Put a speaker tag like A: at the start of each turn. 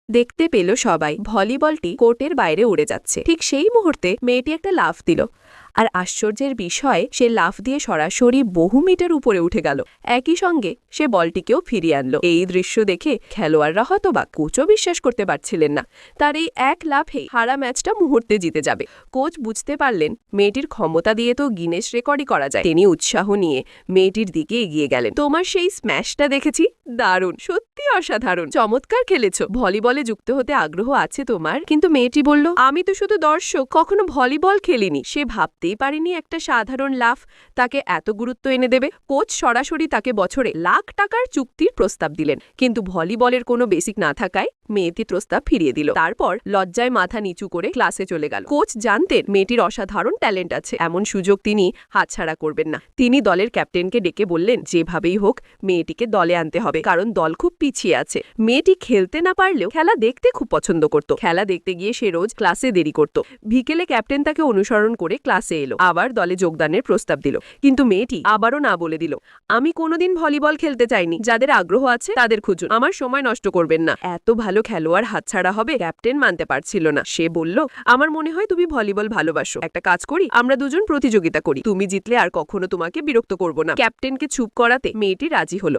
A: দেখতে পেল সবাই ভলিবলটি কোর্টের বাইরে উড়ে যাচ্ছে। ঠিক সেই মুহূর্তে মেয়েটি একটা লাফ দিল, আর আশ্চর্যের বিষয় সে লাফ দিয়ে সরাসরি বহু মিটার উপরে উঠে গেল। একই সঙ্গে সে বলটিকেও ফিরিয়ে আনলো। এই দৃশ্য দেখে খেলোয়াড়রা হতবাক, কোচও বিশ্বাস করতে পারছিলেন না তার এই এক লাফেই হারা ম্যাচটা মুহূর্তে জিতে যাবে। কোচ বুঝতে পারলেন মেয়েটির ক্ষমতা দিয়ে তো গিনেস রেকর্ডই করা যায়। তিনি উৎসাহ নিয়ে মেয়েটির দিকে এগিয়ে গেলেন। তোমার সেই স্ম্যাশটা দেখেছি, দারুণ, সত্যি অসাধারণ, চমৎকার খেলেছ। ভলিবলে যুক্ত হতে আগ্রহ আছে তোমার? কিন্তু মেয়েটি বলল, আমি তো শুধু দর্শক, কখনো ভলিবল খেলিনি। সে ভাবতেই পারেনি একটা সাধারণ লাফ তাকে এত গুরুত্ব এনে দেবে। কোচ সরাসরি তাকে বছরে লাখ টাকার চুক্তির প্রস্তাব দিলেন, কিন্তু ভলিবলের কোনো বেসিক না থাকায় মেয়েটি প্রস্তাব ফিরিয়ে দিল। তারপর লজ্জায় মাথা নিচু করে ক্লাসে চলে গেল। কোচ জানতেন মেয়েটির অসাধারণ ট্যালেন্ট আছে, এমন সুযোগ তিনি হাতছাড়া করবেন না। তিনি দলের ক্যাপ্টেনকে ডেকে বললেন, যেভাবেই হোক মেয়েটিকে দলে আনতে হবে, কারণ দল খুব পিছিয়ে আছে। মেয়েটি খেলতে না পারলেও খেলা দেখতে খুব পছন্দ করত। খেলা দেখতে গিয়ে সে রোজ ক্লাসে দেরি করত। বিকেলে ক্যাপ্টেন তাকে অনুসরণ করে ক্লাসে এলো, আবার দলে যোগদানের প্রস্তাব দিল, কিন্তু মেয়েটি আবারও না বলে দিল। আমি কোনোদিন ভলিবল খেলতে চাইনি, যাদের আগ্রহ আছে তাদের খুঁজুন, আমার সময় নষ্ট করবেন না। এত ভালো খেলোয়াড় হাতছাড়া হবে ক্যাপ্টেন মানতে পারছিল না। সে বলল, আমার মনে হয় তুমি ভলিবল ভালোবাসো, একটা কাজ করি, আমরা দুজন প্রতিযোগিতা করি, তুমি জিতলে আর কখনো তোমাকে বিরক্ত করব না। ক্যাপ্টেনকে চুপ করাতে মেয়েটি রাজি হলো।